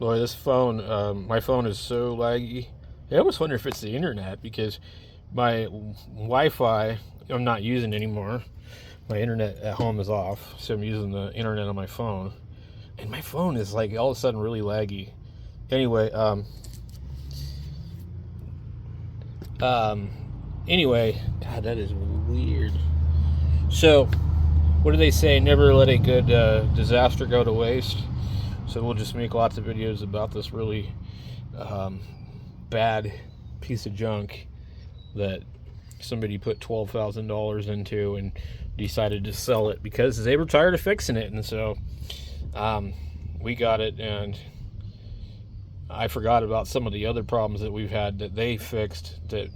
Boy, this phone, my phone is so laggy. I almost wonder if it's the internet because my Wi-Fi I'm not using anymore. My internet at home is off, so I'm using the internet on my phone. And my phone is like all of a sudden really laggy. Anyway, anyway, God, that is weird. So, what do they say? Never let a good disaster go to waste. So we'll just make lots of videos about this really bad piece of junk that somebody put $12,000 into and decided to sell it because they were tired of fixing it. And so we got it, and I forgot about some of the other problems that we've had that they fixed that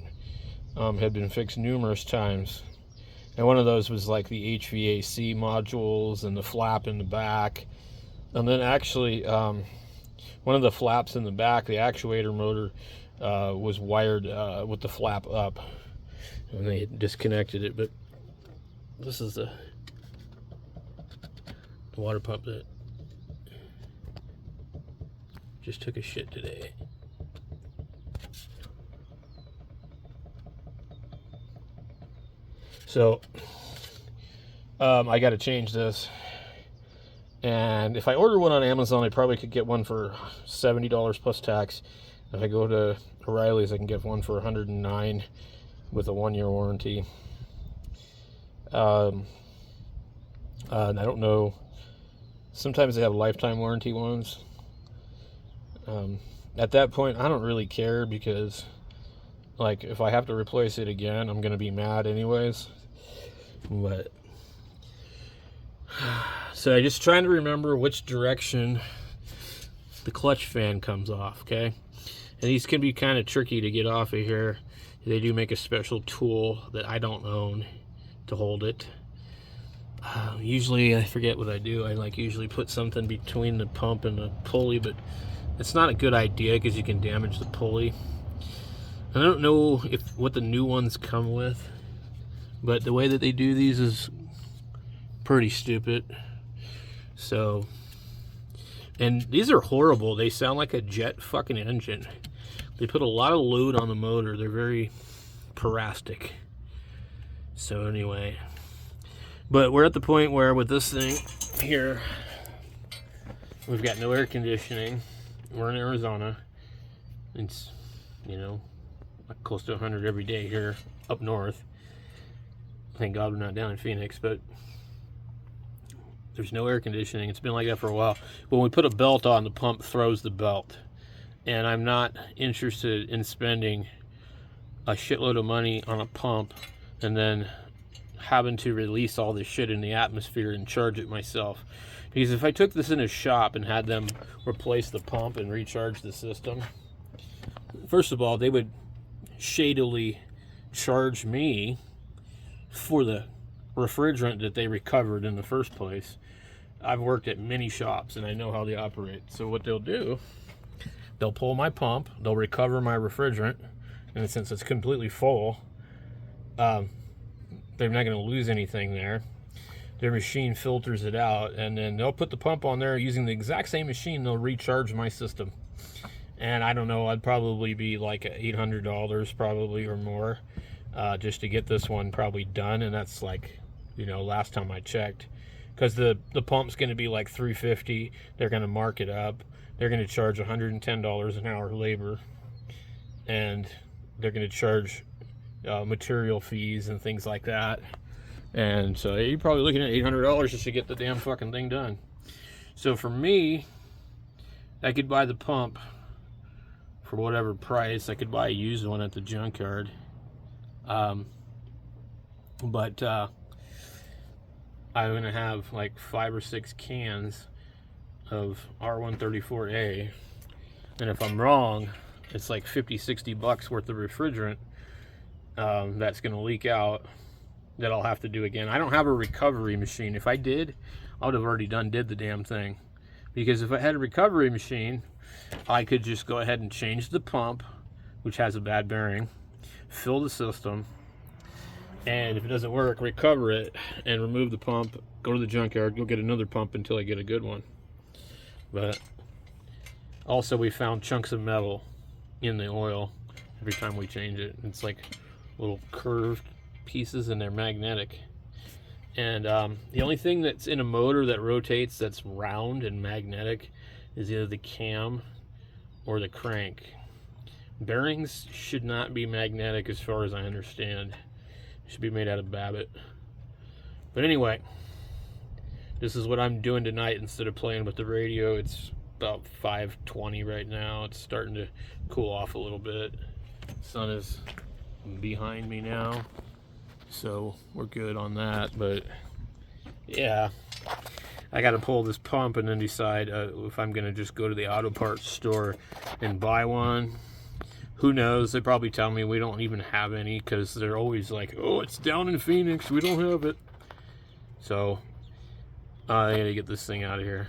had been fixed numerous times. And one of those was like the HVAC modules and the flap in the back. And then actually, one of the flaps in the back, the actuator motor, was wired with the flap up. And they disconnected it. But this is the water pump that just took a shit today. So, I got to change this. And if I order one on Amazon, I probably could get one for $70 plus tax. If I go to O'Reilly's, I can get one for $109 with a 1-year warranty. I don't know. Sometimes they have lifetime warranty ones. At that point, I don't really care because, like, if I have to replace it again, I'm going to be mad anyways. But so I'm just trying to remember which direction the clutch fan comes off, okay? And these can be kind of tricky to get off of here. They do make a special tool that I don't own to hold it. Usually, I forget what I do. I usually put something between the pump and the pulley, but it's not a good idea because you can damage the pulley. I don't know what the new ones come with, but the way that they do these is pretty stupid. So, and these are horrible. They sound like a jet fucking engine. They put a lot of load on the motor. They're very parastic. So anyway, but we're at the point where with this thing here, we've got no air conditioning. We're in Arizona. It's, close to 100 every day here up north. Thank God we're not down in Phoenix, but there's no air conditioning. It's been like that for a while. When we put a belt on, the pump throws the belt. And I'm not interested in spending a shitload of money on a pump and then having to release all this shit in the atmosphere and charge it myself. Because if I took this in a shop and had them replace the pump and recharge the system, first of all, they would shadily charge me for the refrigerant that they recovered in the first place. I've worked at many shops and I know how they operate. So what they'll do, they'll pull my pump, they'll recover my refrigerant, and since it's completely full, they're not going to lose anything there. Their machine filters it out, and then they'll put the pump on there using the exact same machine. They'll recharge my system. And I don't know, I'd probably be like $800 probably or more just to get this one probably done. And that's like, last time I checked, because the pump's going to be like $350. They're going to mark it up. They're going to charge $110 an hour labor, and they're going to charge material fees and things like that. And so you're probably looking at $800 just to get the damn fucking thing done. So for me, I could buy the pump for whatever price. I could buy a used one at the junkyard. But I'm going to have like 5 or 6 cans of R134A. And if I'm wrong, it's like $50-$60 worth of refrigerant that's going to leak out that I'll have to do again. I don't have a recovery machine. If I did, I would have already did the damn thing. Because if I had a recovery machine, I could just go ahead and change the pump, which has a bad bearing, fill the system, and if it doesn't work, recover it and remove the pump, go to the junkyard, go get another pump until I get a good one. But Also, we found chunks of metal in the oil every time we change it. It's like little curved pieces, and they're magnetic. And the only thing that's in a motor that rotates that's round and magnetic is either the cam or the crank. Bearings should not be magnetic as far as I understand. It should be made out of babbitt. But anyway, this is what I'm doing tonight instead of playing with the radio. It's about 5:20 right now. It's starting to cool off a little bit. Sun is behind me now, so we're good on that. But yeah, I got to pull this pump and then decide if I'm gonna just go to the auto parts store and buy one. Who knows? They probably tell me we don't even have any, because they're always like, oh, it's down in Phoenix, we don't have it. So I gotta get this thing out of here.